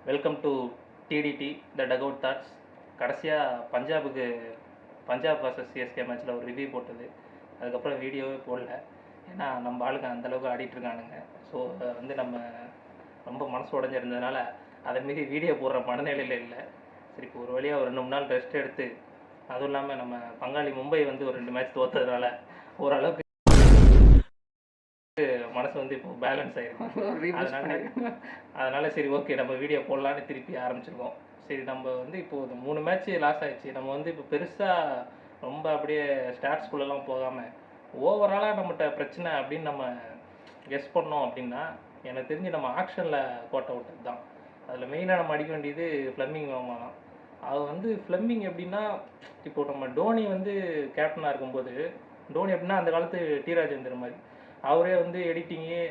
Welcome to TTT the dugout thoughts. கடைசியாக Punjab versus CSK மேட்ச்சில் ஒரு ரிவ்யூ போட்டது. அதுக்கப்புறம் வீடியோவே போடல. ஏன்னா நம்ம ஆளுங்க அந்தளவுக்கு ஆடிட்டுருக்கானுங்க. ஸோ வந்து நம்ம ரொம்ப மனசு உடஞ்சிருந்ததுனால அதை மீறி வீடியோ போடுற மனநிலையில் இல்லை. சரி, இப்போ ஒரு வழியாக ஒரு 2-3 நாள் ரெஸ்ட் எடுத்து, அதுவும் இல்லாமல் நம்ம பங்காளி மும்பை வந்து ஒரு 2 மேட்ச் தோற்றதுனால ஓரளவுக்கு மனசு வந்து இப்போ பேலன்ஸ் ஆகிருக்கு. அதனால் சரி, ஓகே, நம்ம வீடியோ போடலான்னு திருப்பி ஆரம்பிச்சிருக்கோம். சரி, நம்ம வந்து இப்போது 3 மேட்ச்சு லாஸ் ஆகிடுச்சு. நம்ம வந்து இப்போ பெருசாக ரொம்ப அப்படியே ஸ்டாட்ஸ்குள்ளெல்லாம் போகாமல் ஓவராலாக நம்மகிட்ட பிரச்சனை அப்படின்னு நம்ம கெஸ் பண்ணோம் அப்படின்னா, எனக்கு தெரிஞ்சு நம்ம ஆக்ஷனில் கோட்டை விட்டது தான். அதில் மெயினாக நம்ம அடிக்க வேண்டியது ஃப்ளெமிங் மாமா தான். அது வந்து ஃப்ளெமிங் எப்படின்னா, இப்போ நம்ம டோனி வந்து கேப்டனாக இருக்கும்போது, டோனி எப்படின்னா அந்த காலத்து டி ராஜேந்தர் மாதிரி அவரே வந்து எடிட்டிங்கு,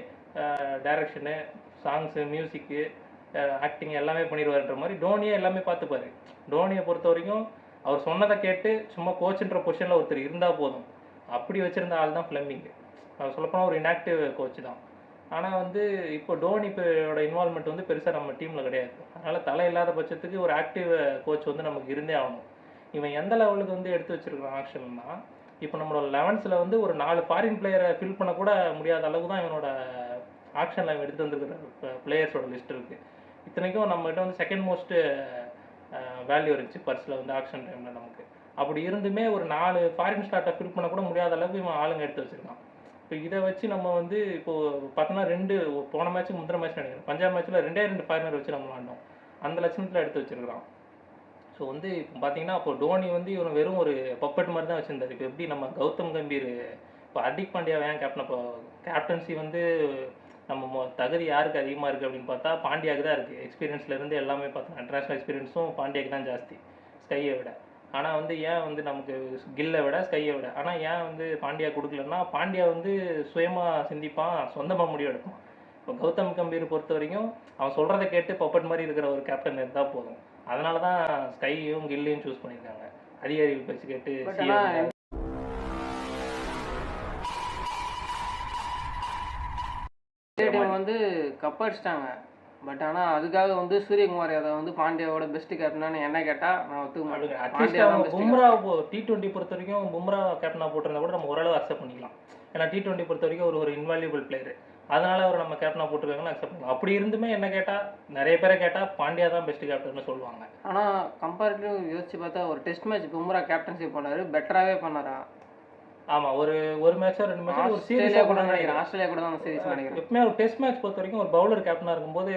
டைரக்ஷனு, சாங்ஸு, மியூசிக்கு, ஆக்டிங் எல்லாமே பண்ணிடுவார்ன்ற மாதிரி டோனியே எல்லாமே பார்த்துப்பார். டோனியை பொறுத்த வரைக்கும் அவர் சொன்னதை கேட்டு சும்மா கோச்சுன்ற பொசிஷனில் ஒருத்தர் இருந்தால் போதும், அப்படி வச்சுருந்த ஆள் தான் ஃப்ளெமிங்கு. அவர் சொல்லப்போனால் ஒரு இன்ஆக்டிவ் கோச் தான். ஆனால் வந்து இப்போ டோனியோட இன்வால்மெண்ட் வந்து பெருசாக நம்ம டீமில் கிடையாது. அதனால் தலை இல்லாத பட்சத்துக்கு ஒரு ஆக்டிவ் கோச் வந்து நமக்கு இருந்தே ஆகணும். இவன் எந்த லெவலுக்கு வந்து எடுத்து வச்சுருக்கான் ஆக்ஷன்னா, இப்போ நம்மளோட 11ஸில் வந்து ஒரு 4 ஃபாரின் பிளேயரை ஃபில் பண்ண கூட முடியாத அளவுக்கு தான் இவனோட ஆக்ஷனில் இவன் எடுத்து வந்துருக்கிற பிளேயர்ஸோட லிஸ்ட் இருக்குது. இத்தனைக்கும் நம்மகிட்ட வந்து செகண்ட் மோஸ்ட்டு வேல்யூ இருந்துச்சு பர்ஸில் வந்து ஆக்ஷன் டைமில் நமக்கு. அப்படி இருந்துமே ஒரு 4 ஃபாரின் ஸ்டார்ட்டை ஃபில் பண்ண கூட முடியாத அளவுக்கு இவன் ஆளுங்க எடுத்து வச்சுருக்கான். இப்போ இதை வச்சு நம்ம வந்து இப்போது பார்த்தோன்னா போன மேட்ச்சுக்கு முந்தின மேட்ச் நினைக்கிறேன், பஞ்சாப் மேட்ச்சில் 2 ஃபாரினர் வச்சு நம்ம விளாண்டோம். அந்த லட்சணத்தில் எடுத்து வச்சுருக்கிறான். ஸோ வந்து இப்போ பார்த்தீங்கன்னா, இப்போ டோனி வந்து இவன் வெறும் ஒரு பப்பட் மாதிரி தான் வச்சுருந்தார். இப்போ எப்படி நம்ம கௌதம் கம்பீர், இப்போ ஹர்திக் பாண்டியா ஏன் கேப்டன், இப்போ கேப்டன்சி வந்து நம்ம தகுதி யாருக்கு அதிகமாக இருக்குது அப்படின்னு பார்த்தா பாண்டியாவுக்கு தான் இருக்குது. எக்ஸ்பீரியன்ஸ்லேருந்து எல்லாமே பார்த்தோன்னா இன்டர்நேஷ்னல் எக்ஸ்பீரியன்ஸும் பாண்டியாவுக்கு தான் ஜாஸ்தி, ஸ்கையை விட. ஆனால் வந்து ஏன் வந்து நமக்கு கில்லை விட ஸ்கையை விட, ஆனால் ஏன் வந்து பாண்டியா கொடுக்கலன்னா, பாண்டியா வந்து சுயமாக சிந்திப்பான், சொந்தமாக முடிவு எடுப்பான். இப்போ கௌதம் கம்பீர் பொறுத்த வரைக்கும் அவன் சொல்கிறத கேட்டு பப்பட் மாதிரி இருக்கிற ஒரு கேப்டன் இருந்தால் போதும். அதனால தான் ஸ்கையும் கில்லையும் சூஸ் பண்ணியிருக்காங்க. அதிகாரிகள் பேச்சு கேட்டு வந்து கப் அடிச்சிட்டாங்க. பட் ஆனால் அதுக்காக வந்து சூரியகுமார் யாதவ் வந்து பாண்டியாவோட பெஸ்ட் கேப்டனானு என்ன கேட்டால் நான் ஒத்துக்க மாட்டேன். அட்லீஸ்ட் பும்ரா T20 பொறுத்த வரைக்கும் பும்ரா கேப்டனாக போட்டிருந்தா கூட நம்ம ஓரளவு அக்செப்ட் பண்ணிக்கலாம். ஏன்னா T20 பொறுத்த வரைக்கும் ஒரு இன்வால்யூபிள் பிளேயர், அதனால அவர் நம்ம கேப்டனாக போட்டிருக்காங்கன்னு அக்செப்ட் பண்ணலாம். அப்படி இருந்துமே என்ன கேட்டால், நிறைய பேரை கேட்டால் பாண்டியா தான் பெஸ்ட் கேப்டன் சொல்லுவாங்க. ஆனால் கம்பேரிட்டிவ் யோசிச்சு பார்த்தா ஒரு டெஸ்ட் மேட்ச் பும்ரா கேப்டன்ஷிப் பண்ணார், பெட்டராகவே பண்ணாரா? ஆமாம், ஒரு மேட்சோ 2 மேட்சோ ஒரு சீரியஸாக கூட நினைக்கிறேன். ஆஸ்திரேலியா கூட தான் சீரியஸ் நினைக்கிறேன். எப்பவுமே ஒரு டெஸ்ட் மேட்ச் பொறுத்த வரைக்கும் ஒரு பவுலர் கேப்டனாக இருக்கும்போது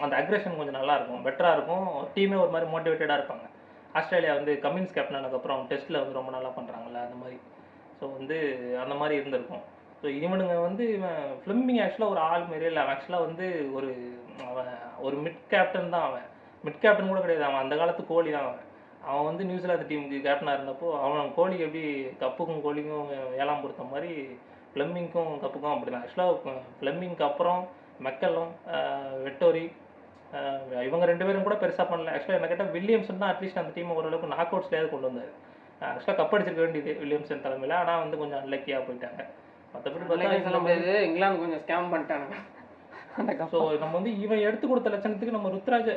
அந்த அக்ரெஷன் கொஞ்சம் நல்லா இருக்கும், பெட்டராக இருக்கும். டீமே ஒரு மாதிரி மோட்டிவேட்டடாக இருப்பாங்க. ஆஸ்திரேலியா வந்து கமின்ஸ் கேப்டன் ஆனதுக்கப்புறம் டெஸ்ட்டில் வந்து ரொம்ப நல்லா பண்ணுறாங்கல்ல, அந்த மாதிரி. ஸோ வந்து அந்த மாதிரி இருந்திருக்கும். ஸோ இவனுங்க வந்து இவன் ஃப்ளெமிங் ஆக்சுவலாக ஒரு ஆள் மாரியே இல்லை. ஆக்சுவலாக வந்து அவன் ஒரு மிட் கேப்டன் தான். அவன் மிட் கேப்டன் கூட கிடையாது, அவன் அந்த காலத்து கோலி தான். அவன் வந்து நியூசிலாந்து டீமுக்கு கேப்டனாக இருந்தப்போ அவன் கோலிக்கு எப்படி கப்புக்கும் கோலிக்கும் ஏழாம் பொறுத்த மாதிரி ஃப்ளெமிங்க்கும் கப்புக்கும் அப்படி தான். ஆக்சுவலாக ஃப்ளெமிங்க்கு அப்புறம் மெக்கலும் வெட்டோரி இவங்க 2 பேரும் கூட பெருசாக பண்ணல. ஆக்சுவலாக என்ன கேட்டால் வில்லியம்சன் தான் அட்லீஸ்ட் அந்த டீமை ஓரளவுக்கு நாக் அவுட்ஸ்லேயாவது கொண்டு வந்தார். ஆக்சுவலாக கப் அடிச்சிருக்க வேண்டியது வில்லியம்சன் தலைமையில், ஆனால் வந்து கொஞ்சம் அன்லக்கியாக போயிட்டாங்க. மற்றபடி பார்த்தா சொல்ல முடியாது, இங்கிலாந்து கொஞ்சம் ஸ்கேம் பண்ணிட்டாங்க. ஸோ நம்ம வந்து இவன் எடுத்து கொடுத்த லட்சணத்துக்கு நம்ம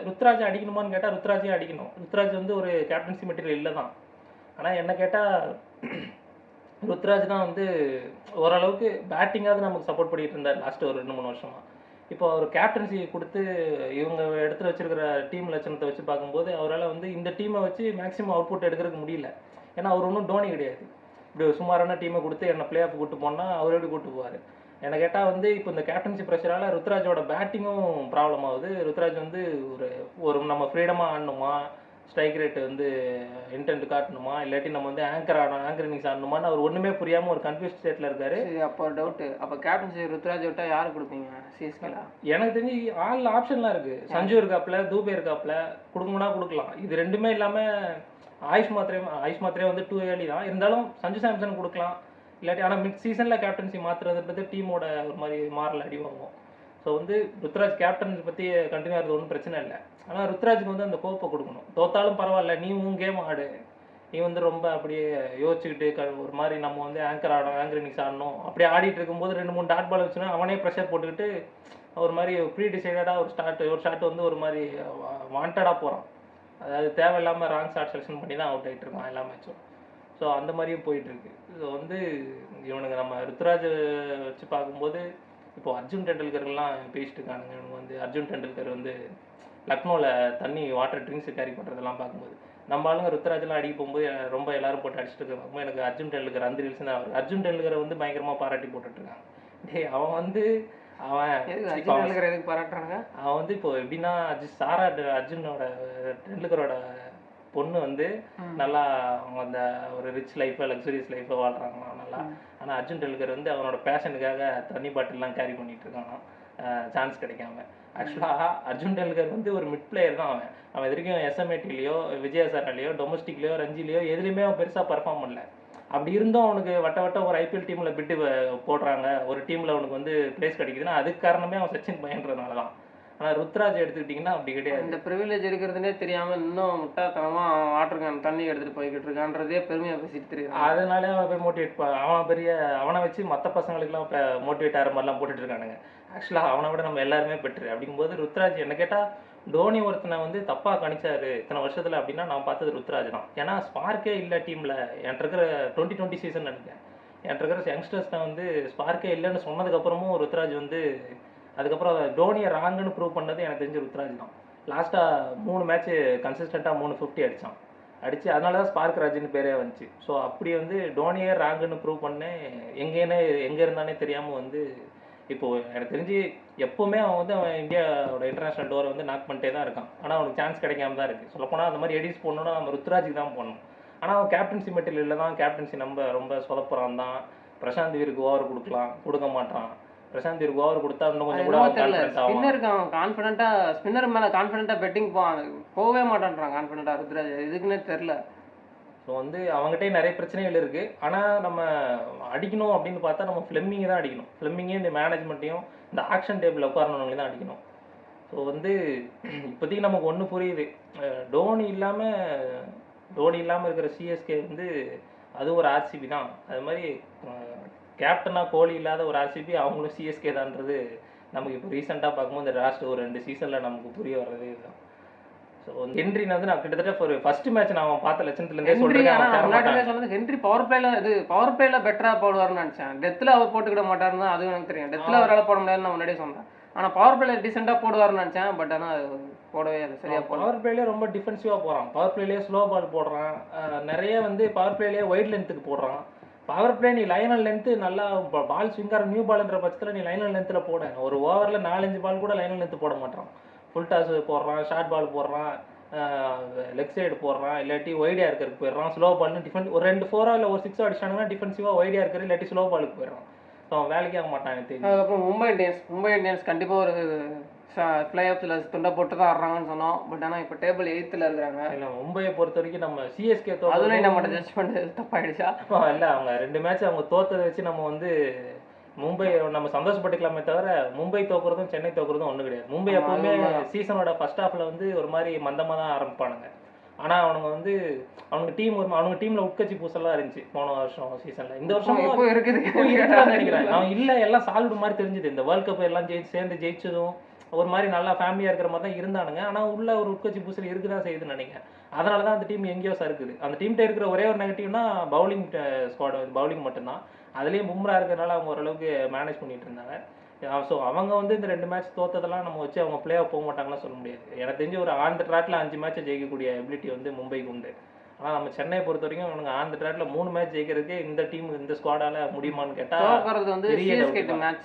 ருத்ராஜை அடிக்கணுமான்னு கேட்டால் ருத்ராஜையும் அடிக்கணும். ருத்ராஜ் வந்து ஒரு கேப்டன்சி மெட்டீரியல் இல்லை தான். ஆனால் என்ன கேட்டால் ருத்ராஜ் தான் வந்து ஓரளவுக்கு பேட்டிங்காவது நமக்கு சப்போர்ட் பண்ணிட்டு இருந்தார் லாஸ்ட்டு ஒரு 2-3 வருஷமாக. இப்போ அவர் கேப்டன்சி கொடுத்து இவங்க எடுத்து வச்சிருக்கிற டீம் லட்சணத்தை வச்சு பார்க்கும்போது அவரால் வந்து இந்த டீமை வச்சு மேக்ஸிமம் அவுட்புட் எடுக்கிறதுக்கு முடியல. ஏன்னா அவர் ஒன்றும் டோனி கிடையாது. இப்படி ஒரு சுமாரான டீமை கொடுத்து என்ன பிளே ஆஃப் கூப்பிட்டு போனால் அவர் எப்படி கூப்பிட்டு போவார். என்னை கேட்டால் வந்து இப்போ இந்த கேப்டன்சி ப்ரெஷரால் ருத்ராஜோட பேட்டிங்கும் ப்ராப்ளம் ஆகுது. ருத்ராஜ் வந்து ஒரு நம்ம ஃப்ரீடமாக ஆடணுமா, ஸ்ட்ரைக் ரேட்டு வந்து இன்டென்ட் காட்டணுமா, இல்லாட்டி நம்ம வந்து ஆங்கர் இன்னிங்ஸ் ஆடணுமான்னு அவர் ஒன்றுமே புரியாமல் ஒரு கன்ஃபியூஸ் ஸ்டேட்டில் இருக்காரு. அப்போ ஒரு டவுட்டு, அப்போ கேப்டன்சி ருத்ராஜ் விட்டா யார் கொடுப்பீங்க சிஎஸ்கேல? எனக்கு தெரிஞ்சு ஆள் ஆப்ஷன்லாம் இருக்குது. சஞ்சு இருக்காப்புல, தூபே இருக்காப்புல, கொடுக்கணும்னா கொடுக்கலாம். இது ரெண்டுமே இல்லாமல் ஆயுஷ் மாத்திரே வந்து 2 ஏர்லி தான் இருந்தாலும் சஞ்சு சாம்சன் கொடுக்கலாம். இல்லாட்டி ஆனால் மிட் சீசனில் கேப்டன்சி மாற்றுறதுன்றது டீமோட ஒரு மாதிரி மாறல அடி வாங்கும். ஸோ வந்து ருத்ராஜ் கேப்டன்சி பற்றி கண்டினியூ ஆகிறது ஒன்றும் பிரச்சனை இல்லை. ஆனால் ருத்ராஜுக்கு வந்து அந்த கோப்பை கொடுக்கணும். தோத்தாலும் பரவாயில்ல, நீ உன் கேம் ஆடு. நீ வந்து ரொம்ப அப்படியே யோசிச்சுக்கிட்டு ஒரு மாதிரி நம்ம வந்து ஆங்கர் இன்னிங்ஸ் ஆடணும் அப்படி ஆடிட்டு இருக்கும்போது 2-3 டாட் பால் வச்சுன்னா அவனே ப்ரெஷர் போட்டுக்கிட்டு ஒரு மாதிரி ப்ரீ டிசைடடாக ஒரு ஷாட் வந்து ஒரு மாதிரி வாண்டடாக போகிறான். அதாவது தேவையில்லாமல் ராங் ஷாட் செலெக்ஷன் பண்ணி தான் அவுட் ஆகிட்டு இருக்கான் எல்லா மேட்சும். ஸோ அந்த மாதிரியும் போயிட்டுருக்கு. ஸோ வந்து இவனுங்க நம்ம ருத்துராஜ் வச்சு பார்க்கும்போது இப்போ அர்ஜுன் டெண்டுல்கர்லாம் பேசிட்டு இருக்கானுங்க. இவனுங்க வந்து அர்ஜுன் டெண்டுல்கர் வந்து லக்னோவில் தண்ணி வாட்டர் ட்ரிங்க்ஸு கேரி பண்ணுறதெல்லாம் பார்க்கும்போது நம்ம ஆளுங்க ருத்ராஜெலாம் அடிக்க போகும்போது ரொம்ப எல்லாரும் போட்டு அடிச்சுட்டு இருக்காங்க. எனக்கு அர்ஜுன் டெண்டுல்கர் அந்த ரீல்ஸ் தான் வருது. அர்ஜுன் டெண்டுல்கரை வந்து பயங்கரமாக பாராட்டி போட்டுட்ருக்காங்க. அவன் வந்து எதுக்கு பாராட்டுறாங்க? அவன் வந்து இப்போ எப்படின்னா அர்ஜுனோட டெண்டுல்கரோட பொண்ணு வந்து நல்லா அவங்க அந்த ஒரு ரிச் லைஃபை லக்ஸுரியஸ் லைஃபை வாழ்கிறாங்களாம் நல்லா. ஆனால் அர்ஜுன் டெண்டுல்கர் வந்து அவனோட பேஷனுக்காக தண்ணி பாட்டில்லாம் கேரி பண்ணிட்டு இருக்கான் சான்ஸ் கிடைக்காம. ஆக்சுவலாக அர்ஜுன் டெண்டுல்கர் வந்து ஒரு மிட் பிளேயர் தான். அவன் இது வரைக்கும் எஸ்எம்ஏடிலையோ விஜயசாராலையோ டொமஸ்டிக்லையோ ரஞ்சிலையோ எதுலேயுமே அவன் பெருசாக பர்ஃபார்ம் பண்ணல. அப்படி இருந்தும் அவனுக்கு வட்ட ஒரு ஐபிஎல் டீமில் பிட்டு போடுறாங்க, ஒரு டீமில் அவனுக்கு வந்து பிளேஸ் கிடைக்குதுன்னா அதுக்கு காரணமே அவன் சச்சின் பையன்றதுனால தான். ஆனால் ருத்ராஜ் எடுத்துக்கிட்டிங்கன்னா அப்படி கிடையாது. இந்த ப்ரிவிலேஜ் இருக்கிறதுனே தெரியாமல் இன்னும் முட்டாத்தனமாக அவன் வாட்டர் கேன் தண்ணி எடுத்துகிட்டு போய்கிட்டு இருக்கான்றதே பெருமையாக பேசிட்டு தெரியும். அதனாலே அவனை போய் மோட்டிவேட் அவனை வச்சு மற்ற பசங்களுக்குலாம் இப்போ மோட்டிவேட் ஆகிற மாதிரிலாம் போட்டுட்டு இருக்கானுங்க. ஆக்சுவலாக அவனை விட நம்ம எல்லாருமே பெட்ரு. அப்படிங்கும்போது ருத்ராஜ் என்ன கேட்டால் டோனி ஒருத்தனை வந்து தப்பாக கணிச்சாரு இத்தனை வருஷத்தில் அப்படின்னா நான் பார்த்தது ருத்ராஜ் தான். ஏன்னா ஸ்பார்க்கே இல்லை டீமில். என்கிட்ட இருக்கிற 2020 சீசன் நினைக்கிறேன், என்கிட்ட இருக்கிற யங்ஸ்டர்ஸ் தான் வந்து ஸ்பார்க்கே இல்லைன்னு சொன்னதுக்கப்புறமும் ருத்ராஜ் வந்து அதுக்கப்புறம் டோனியை ராங்குன்னு ப்ரூவ் பண்ணது எனக்கு தெரிஞ்ச ருத்ராஜ் தான். லாஸ்ட்டாக 3 மேட்ச்சு கன்சிஸ்டண்ட்டாக 350 அடித்து அதனால தான் ஸ்பார்க் ராஜ்னு பேரே வந்துச்சு. ஸோ அப்படி வந்து டோனியே ராங்குன்னு ப்ரூவ் பண்ணேன். எங்கே இருந்தானே தெரியாமல் வந்து இப்போது எனக்கு தெரிஞ்சு எப்போவுமே அவன் வந்து அவன் இந்தியாவோட இன்டர்நேஷ்னல் டோரை வந்து நாக் பண்ணிட்டே தான் இருக்கான். ஆனால் அவனுக்கு சான்ஸ் கிடைக்காம தான் இருக்குது. சொல்லப்போனால் அந்த மாதிரி எடிட்ஸ் போடணுன்னா நம்ம ருத்ராஜுக்கு தான் போடணும். ஆனால் அவன் கேப்டன்சி மெட்டீரியலில் தான் கேப்டன்சி ரொம்ப சொதப்புறான் தான். பிரசாந்த் வீருக்கு ஓவர் கொடுக்க மாட்டான். பிரசாந்த் வீருக்கு ஓவர் கொடுத்தா இன்னும் கொஞ்சம் கூட ஸ்பின்னர் மேலே கான்ஃபிடென்ட்டாக பெட்டிங் போகவே மாட்டான்றான் கான்ஃபிடென்ட்டாக ருத்ராஜ். எதுக்குன்னே தெரில. ஸோ வந்து அவங்ககிட்டே நிறைய பிரச்சனைகள் இருக்குது. ஆனால் நம்ம அடிக்கணும் அப்படின்னு பார்த்தா நம்ம ஃப்ளெமிங்கை தான் அடிக்கணும். ஃப்ளெமிங்கையும் இந்த மேனேஜ்மெண்ட்டையும் இந்த ஆக்ஷன் டேபிள் உட்காரணுங்களே தான் அடிக்கணும். ஸோ வந்து இப்போதைக்கு நமக்கு ஒன்று புரியுது, டோனி இல்லாமல் இருக்கிற சிஎஸ்கே வந்து அது ஒரு ஆர்சிபி தான். அது மாதிரி கேப்டனாக கோலி இல்லாத ஒரு ஆர்சிபி அவங்களும் சிஎஸ்கே தான்றது நமக்கு இப்போ ரீசெண்டாக பார்க்கும்போது இந்த லாஸ்ட் ஒரு 2 சீசனில் நமக்கு புரிய வர்றது இதுதான். ஸோ ஹென்ரின் வந்து நான் கிட்டத்தட்ட ஒரு ஃபர்ஸ்ட் மேட்ச் நான் பார்த்த லட்சத்துலேருந்தே சொல்றேன். ஹென்ரி பவர் பிளேல பெட்டரா போடுவார்னு நினைச்சேன். டெத்தில் அவர் போட்டுக்கிட மாட்டாருன்னு அது எனக்கு தெரியும். டெத்தில் அவரால் போட முடியாதுன்னு நான் முன்னாடியே சொன்னேன். ஆனால் பவர் பிளேல டீசெண்டாக போடுவார்னு நினச்சேன். பட் ஆனால் அது போடவே அது சரியாக பவர் பிளேலேயே ரொம்ப டிஃபென்சிவாக போகிறான். பவர் பிளேலேயே ஸ்லோ பால் போடுறான். நிறைய வந்து பவர் பிளேலேயே ஒயிட் லென்த்துக்கு போடுறான். பவர் பிளே நீ லைனல் லென்த்து நல்லா பால் ஸ்விங்கார நியூ பால்ன்ற பட்சத்தில் நீ லைனல் லென்த்தில் போட. ஒரு ஓவரில் 4-5 பால் கூட லைனல் லென்த்து போட மாட்டான். ஃபுல் டாஸ் போடுறான், ஷார்ட் பால் போடுறான், லெக் சைடு போடுறான், இல்லாட்டி ஒய்டியா இருக்கிறதுக்கு போயிடுறான். ஸ்லோ பால்னு ஒரு 2 4 இல்லை ஒரு 6 அடிச்சானுங்கன்னா டிஃபென்சிவாக ஒய்டியா இருக்கிறது, இல்லாட்டி ஸ்லோ பாலுக்கு போயிடுறான். ஸோ அவன் வேலைக்கு ஆக மாட்டான் எனக்கு தெரியும். அதுக்கப்புறம் மும்பை இந்தியன்ஸ் கண்டிப்பாக ஒரு பிளே ஆஃப்ஸில் துண்டை போட்டு தான் ஆடுறாங்கன்னு சொன்னோம். பட் ஆனால் இப்போ டேபிள் 8th இருக்கிறாங்க. இல்லை மும்பையை பொறுத்த வரைக்கும் நம்ம சிஎஸ்கே அதுவும் நம்ம ஜட்ஜ் பண்ணது தப்பாயிடுச்சா? இல்லை அவங்க 2 மேட்ச் அவங்க தோற்றதை வச்சு நம்ம வந்து மும்பை நம்ம சந்தோஷப்பட்டுக்கலாமே தவிர மும்பை தோக்குறதும் சென்னை தோக்குறதும் ஒன்றும் கிடையாது. மும்பை எப்பவுமே சீசனோட ஃபர்ஸ்ட் ஹாஃபில் வந்து ஒரு மாதிரி மந்தமாக தான் ஆரம்பிப்பானுங்க. ஆனால் அவனுங்க டீமில் உட்கட்சி பூசெல்லாம் இருந்துச்சு போன வருஷம் சீசனில். இந்த வருஷம் நினைக்கிறேன் அவன் இல்லை எல்லாம் சால்வ்டு மாதிரி தெரிஞ்சுது. இந்த வேர்ல்ட் கப் எல்லாம் சேர்ந்து ஜெயிச்சதும் ஒரு மாதிரி நல்லா ஃபேமிலியாக இருக்கிற மாதிரி தான் இருந்தானுங்க. ஆனால் உள்ள ஒரு உட்கட்சி பூசல் இருக்கு தான் செய்யுதுன்னு நினைக்கிறேன். அதனால தான் அந்த டீம் எங்கேயோ சறுக்குது. அந்த டீம்கிட்ட இருக்கிற ஒரே ஒரு நெகட்டிவ்னா பவுலிங் ஸ்குவாட், பவுலிங் மட்டும்தான். அதுலேயும் பும்ரா இருக்கிறனால அவங்க ஓரளவுக்கு மேனேஜ் பண்ணிட்டு இருந்தாங்க. ஸோ அவங்க வந்து இந்த 2 மேட்ச் தோற்றதெல்லாம் நம்ம வச்சு அவங்க பிளே ஆஃப் போக மாட்டாங்கன்னு சொல்ல முடியாது. எனக்கு தெரிஞ்சு ஒரு ஆன் த ட்ராக்ல 5 மேட்சை ஜெயிக்கக்கூடிய எபிலிட்டி வந்து மும்பைக்கு உண்டு. ஆனால் நம்ம சென்னையை பொறுத்த வரைக்கும் அவனுங்க ஆன் த ட்ராக்ல 3 மேட்ச் ஜெயிக்கிறதுக்கு இந்த டீம் இந்த ஸ்குவாடால முடியுமான்னு கேட்டால் தோக்கிறது வந்து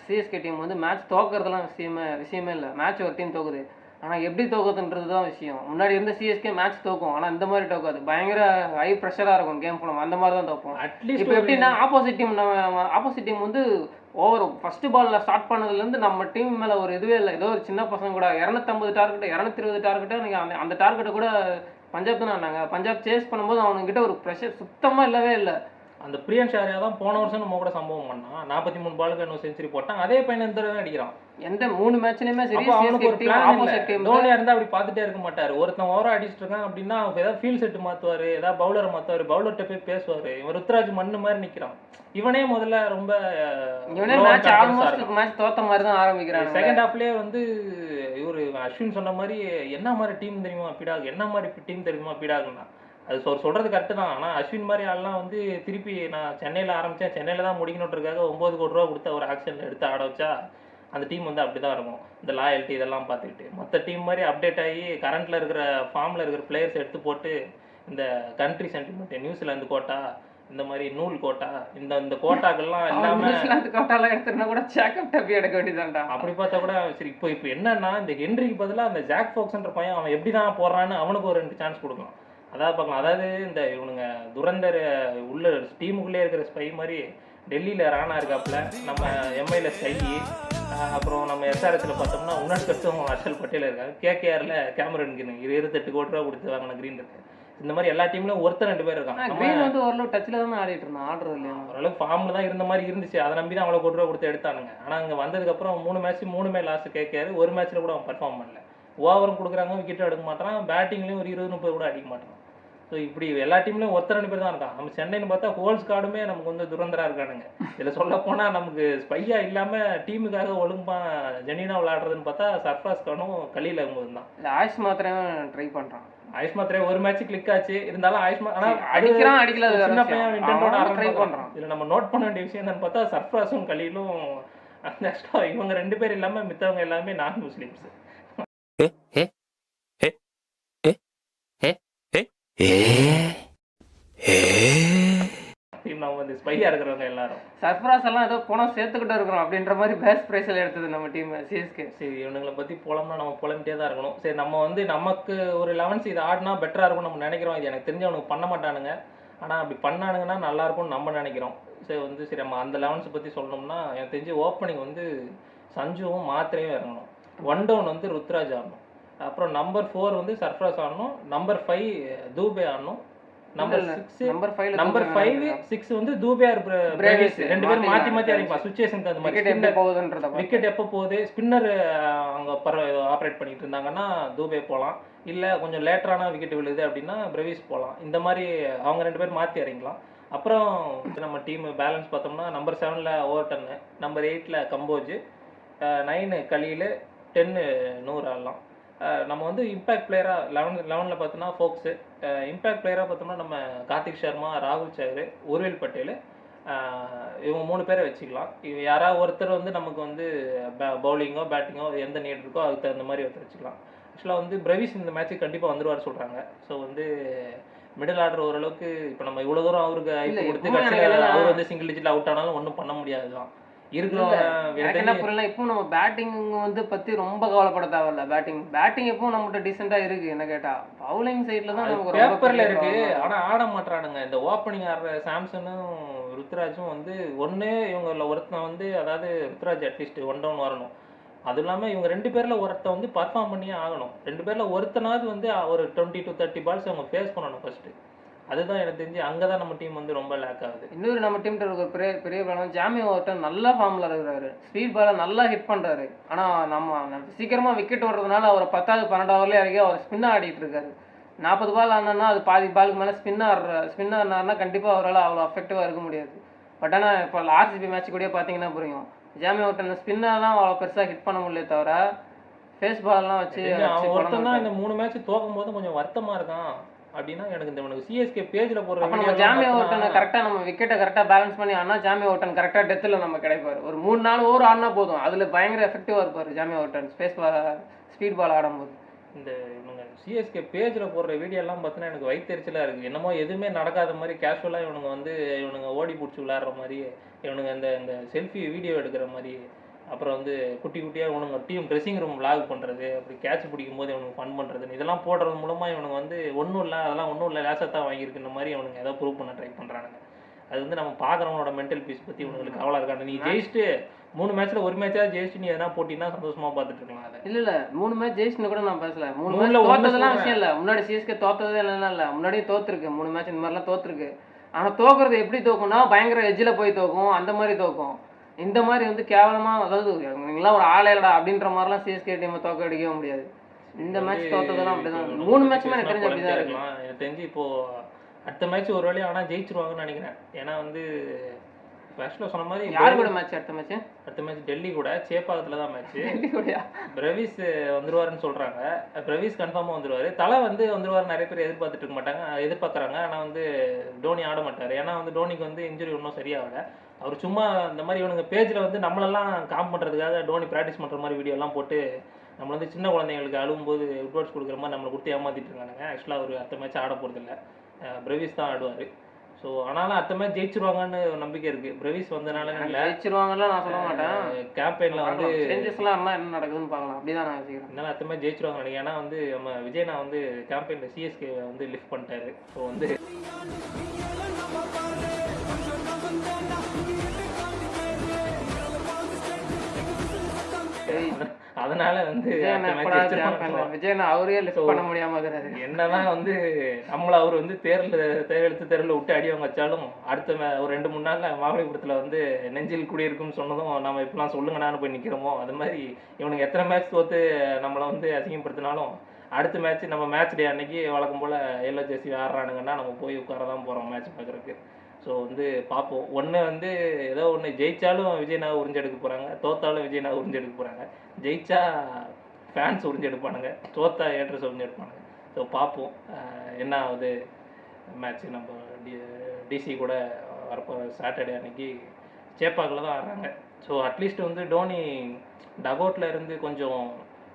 சிஎஸ்கே டீம் வந்து மேட்ச் தோக்கிறதுலாம் விஷயமே இல்லை. மேட்ச் ஒரு டீம் தோக்குது, ஆனால் எப்படி தோக்குதுன்றது தான் விஷயம். முன்னாடி இருந்த சிஎஸ்கே மேட்ச் தோக்கும், ஆனால் இந்த மாதிரி தோக்காது. பயங்கர ஹை ப்ரெஷராக இருக்கும் கேம் ஃபுல்லாக. அந்த மாதிரி தான் தோக்கும். அட்லீஸ்ட் இப்போ எப்படின்னா ஆப்போசிட் டீம் வந்து ஃபர்ஸ்ட் பாலில் ஸ்டார்ட் பண்ணதுலேருந்து நம்ம டீம் மேலே ஒரு இதுவே இல்லை. ஏதோ ஒரு சின்ன பசங்க கூட 250 டார்கெட்டு 220 டார்கெட்டை நீங்கள் அந்த டார்கெட்டை கூட பஞ்சாப் தான் ஆனாங்க. பஞ்சாப் சேஸ் பண்ணும்போது அவனுங்கிட்ட ஒரு ப்ரெஷர் சுத்தமாக இல்லவே இல்லை. அந்த பிரியன் ஷாரியா தான் போன வருஷம் நம்ம கூட சம்பவம் பண்ணான். 43 பாலுக்கு இன்னும் செஞ்சுரி போட்டான். அதே பையன் இந்த தடவை அடிக்கிறான். எந்த 3 மேட்ச்லயுமே சரி அப்போ அவனுக்கு ஒரு பிளான் இல்ல. ஆப்போசிட் டீம் தோனியா இருந்தா அப்படி பார்த்துட்டே இருக்க மாட்டாரு. ஒருத்தன் ஓவரா அடிச்சிட்டு இருக்கான் அப்படின்னா அவங்க ஏதாவது ஃபீல்ட் செட் மாத்துவாரு, ஏதாவது பவுலரை மாத்துவாரு, பவுலர்கிட்ட போய் பேசுவாரு. இவன் ருத்ராஜ் மண்ணு மாதிரி நிக்கிறான். இவனே முதல்ல ரொம்ப மேட்ச் ஆல்மோஸ்ட் மேட்ச் தோத்த மாதிரி தான் ஆரம்பிக்கிறாங்க. செகண்ட் ஹாஃப்லயே வந்து இவரு அஸ்வின் சொன்ன மாதிரி என்ன மாதிரி டீம் தெரியுமா பிடாக், என்ன மாதிரி டீம் தெரியுமா பிடாக்னா அது சொல்றது கரெக்டு தான். ஆனால் அஸ்வின் மாதிரி ஆள்லாம் வந்து திருப்பி நான் சென்னையில் ஆரம்பித்தேன், சென்னையில் தான் முடிக்கணுன்றதுக்காக 9 கோடி ரூபா கொடுத்த ஒரு ஆக்ஷனில் எடுத்து ஆட வச்சா அந்த டீம் வந்து அப்படி தான் இருக்கும். இந்த லாயல்ட்டி இதெல்லாம் பார்த்துக்கிட்டு மற்ற டீம் மாதிரி அப்டேட் ஆகி கரண்ட்டில் இருக்கிற ஃபார்மில் இருக்கிற பிளேயர்ஸ் எடுத்து போட்டு இந்த கண்ட்ரி சென்டிமெண்ட் நியூசிலாந்து கோட்டா, இந்த மாதிரி நூல் கோட்டா, இந்த கோட்டாக்கள்லாம் இல்லாமல் கோட்டாலாம் எடுத்துனா கூட சேக்கப் டப்பி எடுக்க வேண்டியதான்டா. அப்படி பார்த்தா கூட சரி. இப்போ என்னன்னா இந்த ஹென்ரிக்கு பதிலாக அந்த ஜாக் ஃபோக்ஸ்ன்ற பையன் அவன் எப்படி தான் போடுறான்னு அவனுக்கு ஒரு 2 சான்ஸ் கொடுக்கலாம். அதாவது பார்க்கலாம். அதாவது இந்த இவனுங்க துரந்தர் உள்ள டீமுக்குள்ளே இருக்கிற ஸ்பை மாதிரி டெல்லியில் ராணா இருக்காப்புல, நம்ம எம்ஐல ஸ்கை, அப்புறம் நம்ம எஸ்ஆர்எஸ்ல பார்த்தோம்னா உன்னட் கட்டும் ஹர்ஷல் பட்டேல் இருக்காங்க, கேகேஆர்ல கேமரன் கிரீன் 28 கோடி ரூபா கொடுத்து வாங்கின கிரீன் இருக்கு. இந்த மாதிரி எல்லா டீம்லயும் ஒருத்தர் 2 பேர் இருக்காங்க. கிரீன் வந்து ஓரளவு டச்ல தான் ஆடிட்டு இருந்தான், ஆடுறது இல்லையா, ஓரளவுக்கு ஃபார்ம்ல தான் இருந்த மாதிரி இருந்துச்சு. அதை நம்பி தான் அவ்வளோ கோடி ரூபா கொடுத்து எடுத்தானுங்க. ஆனால் அங்கே வந்ததுக்கு அப்புறம் 3 மேட்ச் 3மே லாஸ்ட் கேகேஆர். ஒரு மேட்ச்ல கூட அவன் பர்ஃபார்ம் பண்ணல. ஓவரும் கொடுக்குறாங்க, விக்கெட்டும் எடுக்க மாட்டான், பேட்டிங்லேயும் ஒரு 20-30 கூட அடிக்க மாட்டான். ஸோ இப்படி எல்லா டீம்லையும் ஒருத்தர் 2 பேர் தான் இருக்கான். நம்ம சென்னைன்னு பார்த்தா ஹோல் ஸ்காடுமே நமக்கு வந்து துரந்தரா இருக்கானுங்க. இதில் சொல்ல போனால் நமக்கு ஸ்பையா இல்லாமல் டீமுக்காக ஒழுங்கா ஜெனினா விளையாடுறதுன்னு பார்த்தா சர்ஃப்ராஸ் கானும் கலீல் அகமது தான். ஆயுஷ் மாத்திரம் ட்ரை பண்ணுறான். ஆயுஷ் மாத்திரே ஒரு மேட்ச் கிளிக் ஆச்சு. இருந்தாலும் ஆயுஷ்மா ஆனால் அடிக்கிறான், அடிக்கல, சின்ன பையன் இன்டென்டோட ட்ரை பண்ணுறான். இதில் நம்ம நோட் பண்ண வேண்டிய விஷயம் என்னன்னு பார்த்தா சர்ஃப்ராஸும் கலீலும் அந்த இவங்க 2 பேர் இல்லாமல் மித்தவங்க எல்லாமே நான் முஸ்லீம்ஸ். நம்ம வந்து ஸ்பையா இருக்கிறவங்க எல்லாரும் சர்ஃப்ராஸ் எல்லாம் ஏதோ பணம் சேர்த்துக்கிட்டு இருக்கிறோம் அப்படின்ற மாதிரி பெஸ்ட் பிரைஸ்ல எடுத்தது நம்ம டீம் சிஎஸ்கே. சரி, இவனுங்களை பத்தி புலம்னா நம்ம புலம்பிட்டே தான் இருக்கணும். சரி, நம்ம வந்து நமக்கு ஒரு 11 இது ஆடினா பெட்டரா இருக்கும் நம்ம நினைக்கிறோம். இது எனக்கு தெரிஞ்ச அவனுக்கு பண்ண மாட்டானுங்க. ஆனா அப்படி பண்ணானுங்கன்னா நல்லா இருக்கும்னு நம்ம நினைக்கிறோம். சரி வந்து சரி நம்ம அந்த 11 பத்தி சொல்லணும்னா எனக்கு தெரிஞ்சு ஓப்பனிங் வந்து சஞ்சுவும் மாத்திரையும் இறங்கணும். 1 டவுன் வந்து ருத்ராஜ் ஆடணும். அப்புறம் நம்பர் 4 வந்து சர்ஃப்ராஸ் ஆடணும். நம்பர் 5 தூபே ஆடணும். நம்பர் 5 6 வந்து தூபே ஆர் பிரேவிஸ் 2 பேரும் மாத்தி மாத்தி இறங்கிப்பா. சிச்சுவேஷனுக்கு அந்த மாதிரி விக்கெட் எப்போ போகுது, ஸ்பின்னர் அங்க ஆப்ரேட் பண்ணிட்டு இருந்தாங்கன்னா தூபே போகலாம். இல்லை கொஞ்சம் லேட்டரான விக்கெட் விழுது அப்படின்னா பிரேவிஸ் போகலாம். இந்த மாதிரி அவங்க 2 பேரும் மாற்றி இறங்கிக்கலாம். அப்புறம் நம்ம டீம் பேலன்ஸ் பார்த்தோம்னா நம்பர் 7ல் ஓவர்டன், நம்பர் 8ல் கம்போஜ், 9 கலீல், 10 நூர் ஆடலாம். நம்ம வந்து இம்பேக்ட் பிளேயராக 11ல் பார்த்தோம்னா ஃபோக்ஸு, இம்பேக்ட் பிளேயராக பார்த்தோம்னா நம்ம கார்த்திக் சர்மா, ராகுல் சஹர், உர்வில் பட்டேல், இவங்க 3 பேரை வச்சுக்கலாம். இவங்க யாராவது ஒருத்தர் வந்து நமக்கு வந்து பவுலிங்கோ பேட்டிங்கோ எந்த நீட் இருக்கோ அதுக்கு தகுந்த மாதிரி ஒருத்தர் வச்சுக்கலாம். ஆக்சுவலாக வந்து பிரவிஸ் இந்த மேட்ச்சுக்கு கண்டிப்பாக வந்துருவார் சொல்கிறாங்க. ஸோ வந்து மிடில் ஆர்டர் ஓரளவுக்கு இப்போ நம்ம இவ்வளோ தூரம் அவருக்கு ஐப்பு கொடுத்து கடைசியில் அவர் வந்து சிங்கிள் டிஜிட்டில் அவுட் ஆனாலும் ஒன்றும் பண்ண முடியாது தான் இருக்கிறோம். எனக்கு என்ன புரியல, இப்போ நம்ம பேட்டிங் வந்து பற்றி ரொம்ப கவலைப்பட தேவையில்ல. பேட்டிங் எப்போ நம்மகிட்ட டீசெண்டாக இருக்குது. என்ன கேட்டால் பவுலிங் சைடில் தான் நமக்கு பேப்பரில் இருக்குது. ஆனால் ஆட மாட்டானுங்க. இந்த ஓப்பனிங் ஆடுற சாம்சனும் ருத்ராஜும் வந்து ஒன்று இவங்களில் ஒருத்தன் வந்து அதாவது ருத்ராஜ் அட்லீஸ்ட் 1 டவுன் வரணும். அதுவும் இல்லாமல் இவங்க 2 பேரில் ஒருத்தன் வந்து பர்ஃபார்ம் பண்ணியே ஆகணும். 2 பேரில் ஒருத்தனாவது வந்து ஒரு 20 to 30 பால்ஸ் அவங்க ஃபேஸ் பண்ணணும் ஃபர்ஸ்ட்டு. அதுதான் எனக்கு தெரிஞ்சு அங்கே தான் நம்ம டீம் வந்து ரொம்ப லேக் ஆகுது. இன்னொரு நம்ம டீம்கிட்ட இருக்கிற பெரிய ப்ராப்ளம், ஜாமி ஓவர்டன் நல்ல ஃபார்மில் இருக்கிறாரு, ஸ்பீட் பாலை நல்லா ஹிட் பண்ணுறாரு. ஆனால் நம்ம சீக்கிரமாக விக்கெட் ஓடுறதுனால அவரை 10வது 12வதுலேயே இறக்கி அவர் ஸ்பின்னாக ஆடிட்டு இருக்காரு. 40 பால் ஆனான்னா அது பாதி பாலுக்கு மேலே ஸ்பின் ஆனார்னா கண்டிப்பாக அவரால் அவ்வளோ அஃபெக்டிவாக இருக்க முடியாது. பட் ஆனால் இப்போ ஆர்சிபி மேட்ச் கூட பார்த்தீங்கன்னா புரியும், ஜாமி ஓவர்டன் ஸ்பின்னாக தான் அவ்வளோ பெருசாக ஹிட் பண்ண முடியல தவிர ஃபேஸ் பாலெல்லாம் வச்சு ஒருத்தன் தான் இந்த 3 மேட்ச் தோக்கும் போது கொஞ்சம் வருத்தமாக இருக்கான். அப்படின்னா எனக்கு இந்த சிஎஸ்கே பேஜில் போடுற நம்ம ஜாமி ஓவர்டனை கரெக்டாக நம்ம விக்கெட்டை கரெக்டாக பேலன்ஸ் பண்ணி ஆனால் ஜாமி ஓவர்டன் கரெக்டாக டெத்தில் நம்ம கிடைப்பார். ஒரு 3-4 ஓவர் ஆடினா போதும், அதில் பயங்கர எஃபெக்டிவாக இருப்பார் ஜாமி ஓவர்டன் ஸ்பீட் பால் ஆடும்போது. இந்த இவனுங்க சிஎஸ்கே பேஜில் போடுற வீடியோலாம் பார்த்தீங்கன்னா எனக்கு வயிற்றுச்சலாக இருக்குது. என்னமோ எதுவுமே நடக்காத மாதிரி கேஷுவலாக இவனுங்க ஓடி பிடிச்சி விளையாடுற மாதிரி, இவனுங்க இந்த செல்ஃபி வீடியோ எடுக்கிற மாதிரி, அப்புறம் வந்து குட்டி குட்டியாக இவனுங்க டீம் ட்ரெஸ்ஸிங் ரூம் விளாக் பண்ணுறது, அப்படி கேட்ச் பிடிக்கும் போது இவனுக்கு ஃபன் பண்ணுறதுன்னு இதெல்லாம் போடுறது மூலமாக இவனுங்க வந்து ஒன்றும் இல்லை அதெல்லாம் ஒன்றும் இல்லை லேசாக தான் வாங்கியிருக்குன்ற மாதிரி இவனுங்க ஏதோ ப்ரூவ் பண்ண ட்ரை பண்ணுறானுங்க. அது வந்து நம்ம பார்க்குறவனோட மென்டல் பீஸ் பற்றி இவங்களுக்கு கவலை இருக்காங்க. நீ ஜெயிச்சுட்டு 3 மேட்ச்சில் ஒரு மேட்சாக ஜெயிச்சுட்டு நீ எதனா போட்டினா சந்தோஷமாக பார்த்துட்டு இருக்கலாம். அதை இல்லை 3 மேட்ச் ஜெயிச்சுன்னு கூட நான் பேசல. 3 மேட்ச் தோத்ததெல்லாம் விஷயம் இல்லை. முன்னாடி சிஎஸ்கே தோத்ததே இல்லைன்னா இல்லை, முன்னாடியே தோற்றுருக்கு 3 மேட்ச் இந்த மாதிரிலாம் தோற்றுருக்கு. ஆனால் தோக்குறது எப்படி தோக்கும்னா பயங்கர எஜ்ஜில் போய் தோக்கும், அந்த மாதிரி தோக்கும். இந்த மாதிரி வந்து கேவலமாக, அதாவது நீங்களாம் ஒரு ஆளே இல்லடா அப்படின்ற மாதிரிலாம் சிஎஸ்கே டீமை தோக்க அடிக்கவே முடியாது. இந்த மேட்ச் தோத்ததெல்லாம் அப்படிதான். 3 மேட்சுமே எனக்கு தெரிஞ்சு அப்படிதான் இருக்கு. எனக்கு தெரிஞ்சு இப்போ அடுத்த மேட்ச் ஒரு வேலையை ஆனால் ஜெயிச்சிருவாங்கன்னு நினைக்கிறேன். ஏன்னா வந்து ஃபர்ஸ்ட்ல சொன்ன மாதிரி யார் கூட மேட்ச் அடுத்த மேட்ச் டெல்லி கூட சேப்பாக்கத்தில் தான் மேட்ச். டெல்லி கூடயா? பிரவிஸ் வந்துருவாருன்னு சொல்றாங்க. பிரவிஸ் கன்ஃபார்மாக வந்துருவாரு. தலை வந்து வந்துருவாரு, நிறைய பேர் எதிர்பார்த்துட்டு இருக்க மாட்டாங்க, எதிர்பார்க்குறாங்க. ஆனால் வந்து டோனி ஆட மாட்டார். ஏன்னா வந்து டோனிக்கு வந்து இன்ஜுரி இன்னும் சரியாகல. அவர் சும்மா இந்த மாதிரி இவனுங்க பேஜில் வந்து நம்மளெல்லாம் காம் பண்ணுறதுக்காக டோனி ப்ராக்டிஸ் பண்ணுற மாதிரி வீடியோலாம் போட்டு நம்ம வந்து சின்ன குழந்தைங்களுக்கு அழும்போது உட்வாட்ஸ் கொடுக்குற மாதிரி நம்மளை கொடுத்து ஏமாற்றிட்டு இருக்கானுங்க. ஆக்சுவலாக அவர் அடுத்த மேட்ச் ஆட போகிறதில்ல, பிரவிஸ் தான் ஆடுவார். ஸோ ஆனாலும் அடுத்த மேட்ச் ஜெயிச்சிருவாங்கன்னு நம்பிக்கை இருக்குது. பிரவிஸ் வந்தனால இல்லை, ஜெயிச்சிருவாங்கலாம் நான் சொல்ல மாட்டேன். கேம்பெயினில் வந்து சேஞ்சஸ்லாம் இருந்தால் என்ன நடக்குதுன்னு பார்க்கலாம், அப்படி தான் நான் யோசிக்கிறேன். அதனால அடுத்த மேட்ச் ஜெயிச்சிருவாங்க நினைக்கிறேன். ஏன்னா வந்து நம்ம விஜய்னா வந்து கேம்பெயினில் சிஎஸ்கே வந்து லிஃப்ட் பண்ணிட்டாரு. ஸோ வந்து அதனால வந்து விஜய் அவரே லிஃப்ட் பண்ண முடியாம இருக்கிறாரு. என்னதான் வந்து நம்மள அவர் வந்து தேர்தல் விட்டு அடி வாங்க வச்சாலும் அடுத்த ஒரு 2-3 நாள்ல மாமல்லபுரத்துல வந்து நெஞ்சில் குடியிருக்கும்னு சொன்னதும் நம்ம இப்பெல்லாம் சொல்லுங்கடான்னு போய் நிக்கிறோமோ, அது மாதிரி இவனுக்கு எத்தனை மேட்ச் தோத்து நம்மளை வந்து அசிங்கப்படுத்தினாலும் அடுத்த மேட்ச் நம்ம மேட்ச் டே அன்னைக்கு வழக்கம் போல எல்லோ ஜெர்சி ஆடுறானுங்கன்னா நம்ம போய் உட்காரதான் போறோம் மேட்ச் பார்க்கறதுக்கு. ஸோ வந்து பார்ப்போம். ஒன்று வந்து ஏதோ ஒன்று ஜெயிச்சாலும் விஜய்னாவை உறிஞ்செடுக்க போகிறாங்க, தோத்தாலும் விஜய்னாவை உறிஞ்செடுக்க போகிறாங்க. ஜெயிச்சா ஃபேன்ஸ் உறிஞ்செடுப்பானுங்க, தோத்தா ஏட்ரஸ் உறிஞ்செடுப்பானுங்க. ஸோ பார்ப்போம் என்ன ஆகுது மேட்ச்சு. நம்ம டிசி கூட வரப்போ சாட்டர்டே அன்னைக்கு சேப்பாக்கில் தான் ஆடுறாங்க. ஸோ அட்லீஸ்ட் வந்து டோனி டகோட்டில் இருந்து கொஞ்சம்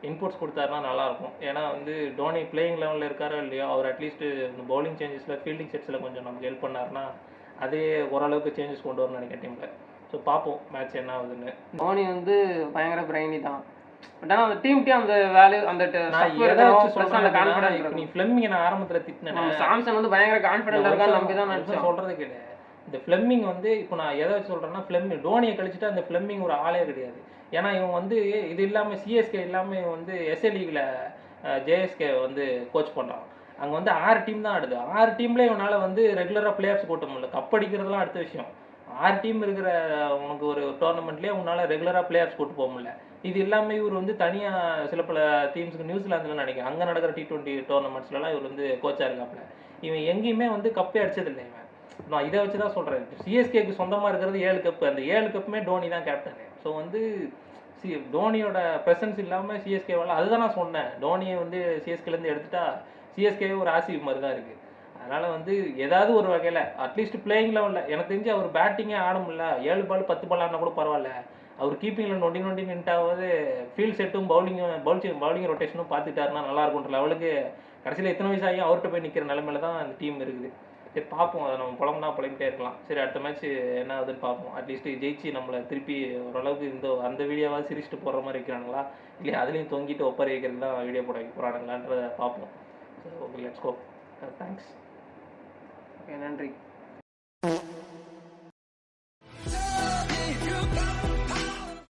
இன்புட்ஸ் கொடுத்தாருன்னா நல்லாயிருக்கும். ஏன்னா வந்து டோனி பிளேயிங் லெவலில் இருக்காரோ இல்லையோ, அவர் அட்லீஸ்ட் இந்த பவுலிங் சேஞ்சஸில் ஃபீல்டிங் செட்ஸில் கொஞ்சம் நமக்கு ஹெல்ப் பண்ணாருன்னா அதே ஓரளவுக்கு சேஞ்சஸ் கொண்டு வரணும்னு நினைக்கிறேன் டீமில். ஸோ பார்ப்போம் மேட்ச் என்ன ஆகுதுன்னு. தோனி வந்து பயங்கர பிரைனி தான், பட் ஆனால் அந்த டீம்க்கு அந்த வேல்யூ அந்த நீ ஃப்ளெமிங்கை நான் ஆரம்பத்தில் திட்டினேன். சாம்சன் வந்து பயங்கர கான்ஃபிடென்ட்டாக இருக்கான்னு நம்பி தான் நினச்சேன். சொல்கிறது கிடையாது. இந்த ஃப்ளெமிங் வந்து இப்போ நான் எதை வச்சு சொல்கிறேன்னா, டோனியை கழிச்சுட்டு அந்த ஃப்ளெமிங் ஒரு ஆளே கிடையாது. ஏன்னா இவன் வந்து இது இல்லாமல் சிஎஸ்கே இல்லாமல் இவன் வந்து எஸ்ஏ லீகில் ஜேஎஸ்கே வந்து கோச் பண்ணுறான். அங்கே வந்து 6 டீம் தான் ஆடுது. 6 டீம்ல இவனால் வந்து ரெகுலராக பிளே ஆஃப்ஸ் போட்ட முடியல. கப் அடிக்கிறதுலாம் அடுத்த விஷயம். 6 டீம் இருக்கிற உனக்கு ஒரு டோர்னமெண்ட்லேயே உன்னால் ரெகுலராக பிளே ஆஃப்ஸ் போட்டு போக முடியல. இது இல்லாமல் இவர் வந்து தனியாக சில பல டீம்ஸுக்கு நியூசிலாந்தில் நினைக்கிறேன் அங்கே நடக்கிற T20 டோர்னமெண்ட்ஸ்லாம் இவர் வந்து கோச்சாக இருக்காப்புல. இவன் எங்கேயுமே வந்து கப்பே அடிச்சதில்லை. இவன் நான் இதை வச்சு தான் சொல்கிறேன். சிஎஸ்கேக்கு சொந்தமாக இருக்கிறது 7 கப்பு. அந்த 7 கப்புமே டோனி தான் கேப்டனு. ஸோ வந்து டோனியோட ப்ரெசன்ஸ் இல்லாமல் சிஎஸ்கேவால், அதுதான் நான் சொன்னேன், டோனியை வந்து சிஎஸ்கேலேருந்து எடுத்துட்டா சிஎஸ்கேவே ஒரு ஆர்சிபி மாதிரி தான் இருக்குது. அதனால் வந்து ஏதாவது ஒரு வகையில் அட்லீஸ்ட் பிளேயிங் லெவலில் எனக்கு தெரிஞ்சு அவர் பேட்டிங்கே ஆட முடியல. 7 பால் 10 பால் ஆடினா கூட பரவாயில்ல. அவர் கீப்பிங்கில் நொண்டி நின்ட்டாவது ஃபீல்ட் செட்டும் பவுலிங் ரொட்டேஷனும் பார்த்துட்டாருன்னா நல்லாயிருக்குன்ற லெவலுக்கு கடைசியில் எத்தனை வயசு ஆகியும் அவர்கிட்ட போய் நிற்கிற நிலைமையில தான் அந்த டீம் இருக்குது. சரி பார்ப்போம், அதை நம்ம புலம்பிட்டே இருக்கலாம். சரி அடுத்த மேட்ச் என்ன ஆகுதுன்னு பார்ப்போம். அட்லீஸ்ட் ஜெயிச்சு நம்மளை திருப்பி ஓரளவுக்கு அந்த வீடியோவாக சிரிச்சுட்டு போடுற மாதிரி இருக்கிறாங்களா, இல்லை அதுலேயும் தொங்கிட்டு ஒப்பறை வைக்கிறது தான் வீடியோ போட வைக்க போகிறானுங்களான்றதை பார்ப்போம். Okay, let's go. Thanks. Okay, நன்றி.